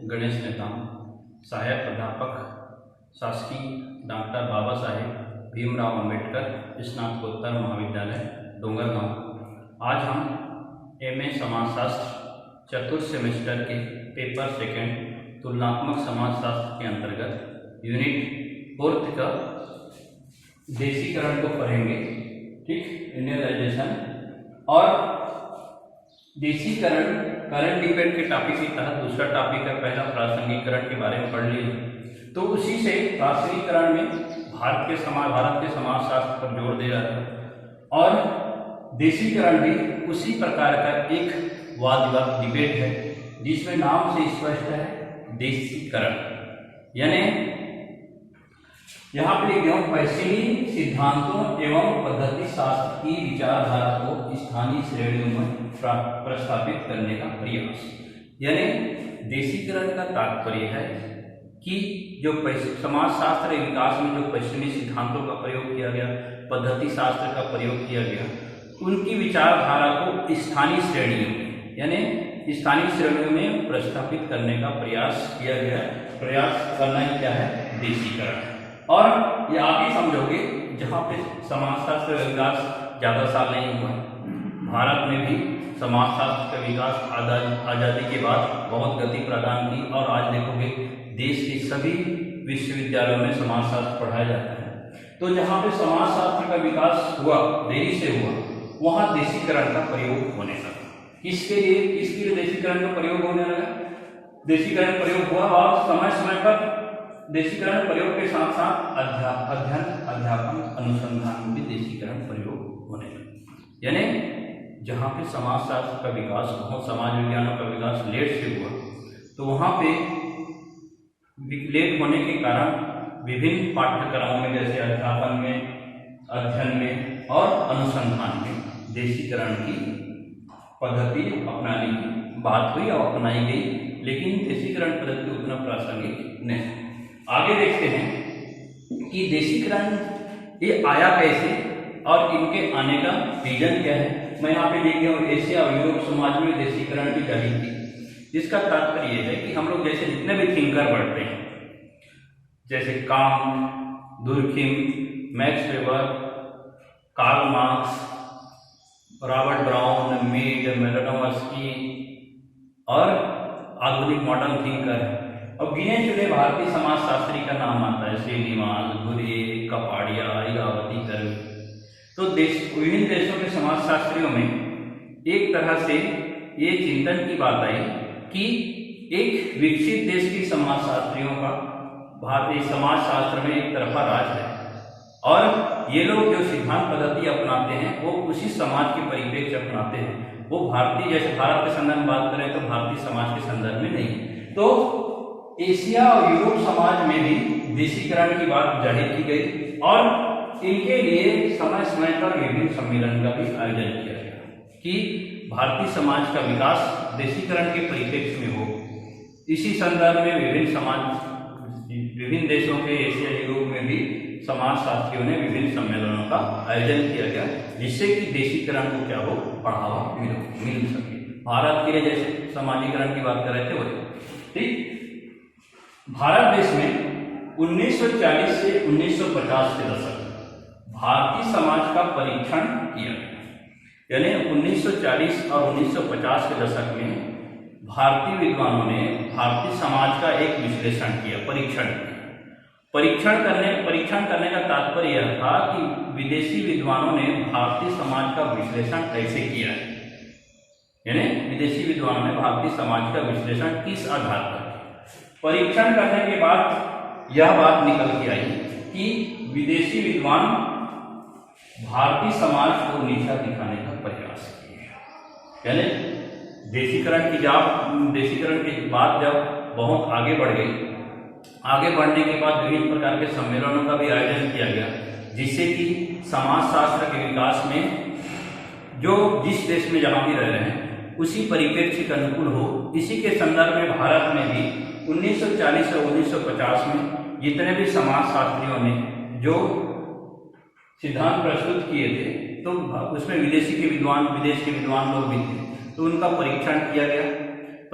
गणेश नेताम, सहायक प्राध्यापक शासकीय डॉक्टर बाबा साहेब भीमराव अंबेडकर स्नातकोत्तर महाविद्यालय डोंगरगांव। आज हम एमए समाजशास्त्र चतुर्थ सेमेस्टर के पेपर सेकंड तुलनात्मक समाजशास्त्र के अंतर्गत यूनिट 4 का देशीकरण को पढ़ेंगे। ठीक, इंडियनाइजेशन और देशीकरण करंट डिबेट के टॉपिक के तहत दूसरा टॉपिक है। पहला प्रासंगिकरण के बारे में पढ़ लीजिए, तो उसी से प्रासंगिकरण में भारत के समाजशास्त्र पर जोर दे रहा था और देशीकरण भी उसी प्रकार का एक वाद विवाद डिबेट है जिसमें नाम से स्पष्ट है देशीकरण। यानी यहाँ पे लिखे पश्चिमी सिद्धांतों एवं पद्धति शास्त्र की विचारधारा को स्थानीय श्रेणियों में प्रस्थापित करने का प्रयास। यानी देशीकरण का तात्पर्य है कि जो समाजशास्त्र विकास में जो पश्चिमी सिद्धांतों का प्रयोग किया गया, पद्धति शास्त्र का प्रयोग किया गया, उनकी विचारधारा को स्थानीय श्रेणियों में यानी स्थानीय श्रेणियों में प्रस्थापित करने का प्रयास किया गया। प्रयास करना ही क्या है? देशीकरण। और ये आप ही समझोगे, जहाँ पे समाजशास्त्र का विकास ज़्यादा साल नहीं हुआ, भारत में भी समाजशास्त्र का विकास आज़ादी के बाद बहुत गति प्रदान की और आज देखोगे देश के सभी विश्वविद्यालयों में समाजशास्त्र पढ़ाया जाता है। तो जहाँ पे समाजशास्त्र का विकास हुआ, देरी से हुआ, वहाँ देशीकरण का प्रयोग होने लगा। किसके लिए देशीकरण का प्रयोग होने लगा? देशीकरण प्रयोग हुआ और समय समय पर देशीकरण प्रयोग के साथ साथ अध्ययन, अध्यापन, अनुसंधान में भी देशीकरण प्रयोग होने लगा। यानी जहाँ पे समाजशास्त्र का विकास, बहुत समाज विज्ञानों का विकास लेट से हुआ, तो वहाँ पे लेट होने के कारण विभिन्न पाठ्यक्रमों में जैसे अध्यापन में, अध्ययन में और अनुसंधान में देशीकरण की पद्धति अपनाने की बात हुई और अपनाई गई, लेकिन देशीकरण पद्धति उतना प्रासंगिक नहीं। आगे देखते हैं कि देशीकरण ये आया कैसे और इनके आने का रीजन क्या है। मैं यहाँ पे लिख गया हूँ, एशिया और यूरोप समाज में देशीकरण की जारी थी। इसका तात्पर्य यह है कि हम लोग जैसे जितने भी थिंकर पढ़ते हैं, जैसे Comte, Durkheim, Max Weber, Karl Marx, Robert Brown, Mead, Malinowski और आधुनिक मॉडर्न थिंकर, अब गिने चुने भारतीय समाजशास्त्री का नाम आता है श्रीनिवास, घुरे, कपाड़िया, इरावतीकर। तो विभिन्न देशों के समाजशास्त्रियों में एक तरह से ये चिंतन की बात आई कि एक विकसित देश की समाजशास्त्रियों का भारतीय समाजशास्त्र में एक तरफा राज है और ये लोग जो सिद्धांत पद्धति अपनाते हैं वो उसी समाज के परिप्रेक्ष्य अपनाते हैं। वो भारतीय, जैसे भारत के संदर्भ में बात करें तो भारतीय समाज के संदर्भ में नहीं। तो एशिया और यूरोप समाज में भी देशीकरण की बात जाहिर की गई और इनके लिए समय समय पर विभिन्न सम्मेलन का भी आयोजन किया गया कि भारतीय समाज का विकास देशीकरण के परिप्रेक्ष्य में हो। इसी संदर्भ में विभिन्न देशों के एशिया यूरोप में भी समाजशास्त्रियों ने विभिन्न सम्मेलनों का आयोजन किया गया, जिससे कि देशीकरण को क्या हो, बढ़ावा मिल सके। भारत के जैसे समाजीकरण की बात कर रहे थे वही। ठीक, भारत देश में 1940 से 1950 के दशक भारतीय समाज का परीक्षण किया गया। यानी 1940 और 1950 के दशक में भारतीय विद्वानों ने भारतीय समाज का एक विश्लेषण किया, परीक्षण करने का तात्पर्य यह था कि विदेशी विद्वानों ने भारतीय समाज का विश्लेषण कैसे किया है। यानी विदेशी विद्वानों ने भारतीय समाज का विश्लेषण किस आधार पर। परीक्षण करने के बाद यह बात निकल के आई कि विदेशी विद्वान भारतीय समाज को नीचा दिखाने का प्रयास किए। यानी देशीकरण की बात जब बहुत आगे बढ़ गई, आगे बढ़ने के बाद विभिन्न प्रकार के सम्मेलनों का भी आयोजन किया गया, जिससे कि समाजशास्त्र के विकास में जो जिस देश में जहाँ भी रह रहे हैं उसी परिप्रेक्ष्य के अनुकूल हो। इसी के संदर्भ में भारत में भी 1940 और 1950 में जितने भी समाजशास्त्रियों ने जो सिद्धांत प्रस्तुत किए थे, तो उसमें विदेश के विद्वान लोग भी थे, तो उनका परीक्षण किया गया।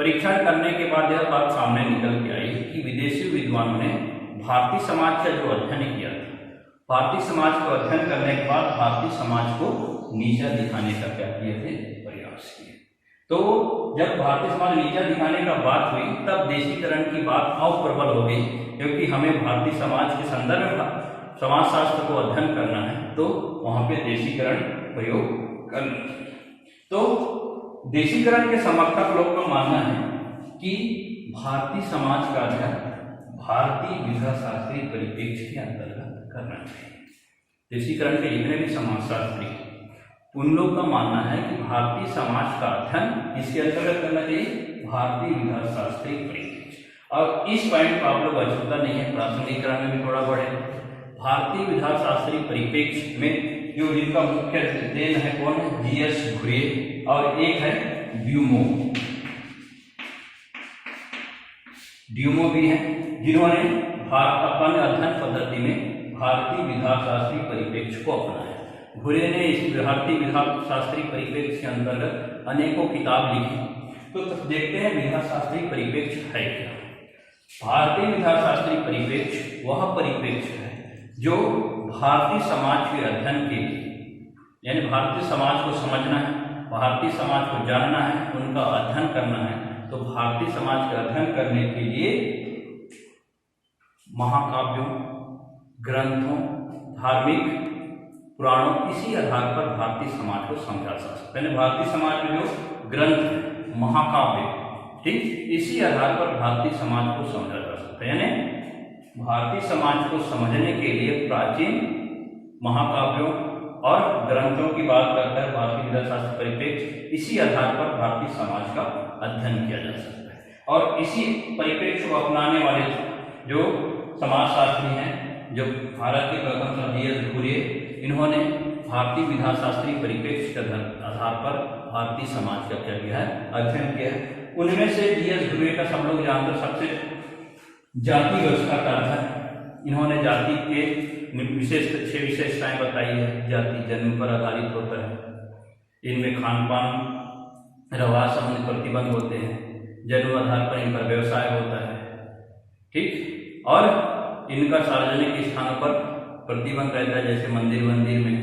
परीक्षण करने के बाद यह बात सामने निकल के आई कि विदेशी विद्वानों ने भारतीय समाज का जो अध्ययन किया था, भारतीय समाज को अध्ययन करने के बाद भारतीय समाज को नीचा दिखाने का क्या किए थे, प्रयास किए। तो जब भारतीय समाज नीचा दिखाने का बात हुई तब देशीकरण की बात और प्रबल हो गई, क्योंकि हमें भारतीय समाज के संदर्भ में समाजशास्त्र को अध्ययन करना है तो वहां पे देशीकरण प्रयोग करना। तो देशीकरण के समर्थक लोग का मानना है कि भारतीय समाज का अध्ययन भारतीय विधा शास्त्रीय परिप्रेक्ष्य के अंतर्गत करना चाहिए। देशीकरण के जितने भी समाजशास्त्री उन लोग का मानना है कि भारतीय समाज का अध्ययन इसके अंतर्गत करना चाहिए, भारतीय विधा शास्त्रीय परिप्रेक्ष्य। और इस पॉइंट को आप लोग अछूता नहीं है, प्रासंगिकरण में भी थोड़ा बढ़े। भारतीय विधा शास्त्रीय परिप्रेक्ष्य में जो जिनका मुख्य देन है कौन है, जीएस घुरिये और एक है ड्यूमो भी है, जिन्होंने अपन अध्ययन पद्धति में भारतीय विधा शास्त्रीय परिप्रेक्ष्य को अपनाया। घुरिये ने इस भारतीय विधा शास्त्रीय परिप्रेक्ष्य के अंतर्गत अनेकों किताब लिखी। तो देखते हैं विधा शास्त्रीय परिप्रेक्ष्य है क्या। भारतीय विधा शास्त्रीय परिप्रेक्ष्य वह परिप्रेक्ष्य है जो भारतीय समाज के अध्ययन के लिए, यानी भारतीय समाज को समझना है, भारतीय समाज को जानना है, उनका अध्ययन करना है, तो भारतीय समाज का अध्ययन करने के लिए महाकाव्यों, ग्रंथों, धार्मिक पुराणों, इसी आधार पर भारतीय समाज को समझा जा सकता है। भारतीय समाज में जो ग्रंथ महाकाव्य, ठीक, इसी आधार पर भारतीय समाज को समझा जा सकता है। यानी भारतीय समाज को समझने के लिए प्राचीन महाकाव्यों और ग्रंथों की बात करता है भारतीय विधा शास्त्र परिप्रेक्ष्य, इसी आधार पर भारतीय समाज का अध्ययन किया जा सकता है। और इसी परिप्रेक्ष्य को अपनाने वाले जो समाजशास्त्री हैं, जो भारत के प्रथम जीएस घुरिये, इन्होंने भारतीय विधा शास्त्रीय परिप्रेक्ष्य के आधार पर भारतीय समाज का क्या किया है, अध्ययन किया है। उनमें से जीएस घुरिये का सब लोग जानते, सबसे जाति व्यवस्था का अध्ययन, इन्होंने जाति के विशेष 6 विशेषताएं बताई है। जाति जन्म पर आधारित होता है, इनमें खान पान रवाज संबंधी प्रतिबंध होते हैं, जन्म आधार पर इनका व्यवसाय होता है, ठीक, और इनका सार्वजनिक स्थानों पर प्रतिबंध रहता है, जैसे मंदिर में,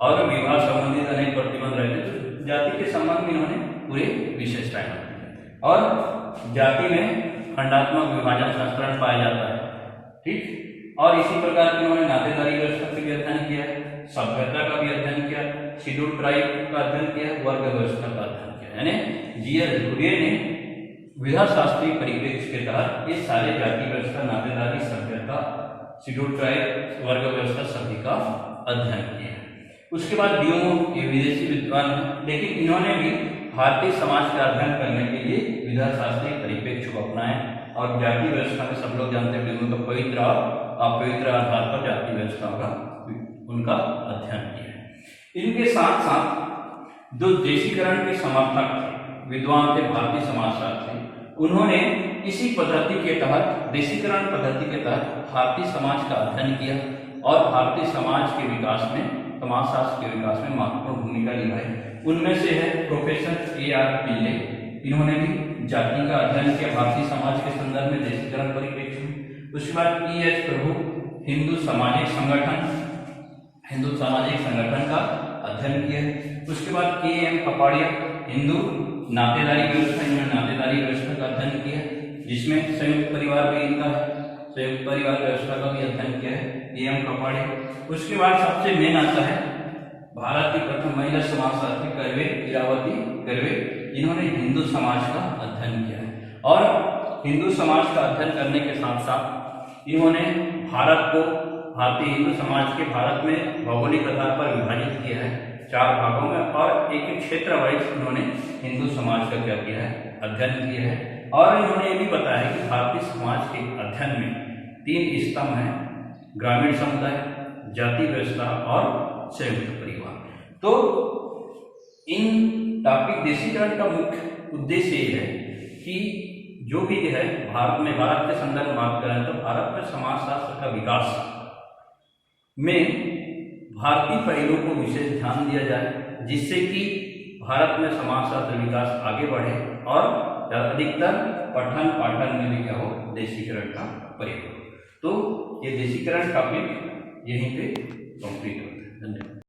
और विवाह संबंधित अनेक प्रतिबंध रहते हैं। तो जाति के संबंध में इन्होंने पूरे विशेषताएं बताई। और जाति में खंडात्मक विभाजन संस्करण पाया जाता है, ठीक, और इसी प्रकार इन्होंने नातेदारी व्यवस्था का भी अध्ययन किया है, सभ्यता का भी अध्ययन किया, शेड्यूल ट्राइब का अध्ययन किया, वर्ग व्यवस्था का अध्ययन किया। यानी जीएस घुरिये ने विधा शास्त्रीय परिप्रेक्ष्य के तहत ये सारे जाति व्यवस्था, नातेदारी, सभ्यता, शेड्यूल ट्राइब, वर्ग व्यवस्था सभी का अध्ययन किया। उसके बाद ड्यूमो, ये विदेशी विद्वान है, लेकिन इन्होंने भी भारतीय समाज का अध्ययन करने के लिए विधा शास्त्रीय परिप्रेक्ष्य को अपनाए। और जाति व्यवस्था में सब लोग जानते हैं ड्यूमो का पवित्र और अपवित्र आधार पर जाति व्यवस्था का उनका अध्ययन किया है। इनके साथ साथ जो देशीकरण के समर्थक विद्वान थे भारतीय समाजशास्त्री, उन्होंने इसी पद्धति के तहत, देशीकरण पद्धति के तहत भारतीय समाज का अध्ययन किया और भारतीय समाज के विकास में, समाजशास्त्र के विकास में महत्वपूर्ण भूमिका निभाई। उनमें से है प्रोफेसर ए.आर. पिल्ले, इन्होंने भी जाति का अध्ययन किया भारतीय समाज के संदर्भ में देशीकरण परिप्रेक्ष्य में। उसके बाद E.H. प्रभु, हिंदू सामाजिक संगठन का अध्ययन किया। उसके बाद K.M. कपाड़िया, हिंदू नातेदारी व्यवस्था, इन्होंने नातेदारी व्यवस्था का अध्ययन किया, जिसमें संयुक्त परिवार भी इनका है, संयुक्त परिवार व्यवस्था का भी अध्ययन किया है K.M. कपाड़िया। उसके बाद सबसे मेन आता है भारत की प्रथम महिला समाजशास्त्री कर्वे, इरावती कर्वे, इन्होंने हिंदू समाज का अध्ययन किया है। और हिंदू समाज का अध्ययन करने के साथ साथ इन्होंने भारत को, भारतीय हिंदू समाज के भारत में भौगोलिक आधार पर विभाजित किया है 4 भागों में, और एक एक क्षेत्र वाइज इन्होंने हिंदू समाज का क्या किया है, अध्ययन किया है। और इन्होंने ये भी बताया है कि भारतीय समाज के अध्ययन में 3 स्तंभ हैं, ग्रामीण समुदाय, जाति व्यवस्था और संयुक्त परिवार। तो इन टॉपिक देशीकरण का मुख्य उद्देश्य ये है कि जो भी है भारत में, भारत के संदर्भ में बात करें तो भारत में समाजशास्त्र का विकास में भारतीय पहलू को विशेष ध्यान दिया जाए, जिससे कि भारत में समाजशास्त्र विकास आगे बढ़े और अधिकतर पठन पाठन में भी क्या हो, देशीकरण का प्रयोग। तो ये देशीकरण टॉपिक यहीं पे कंप्लीट होता है। धन्यवाद।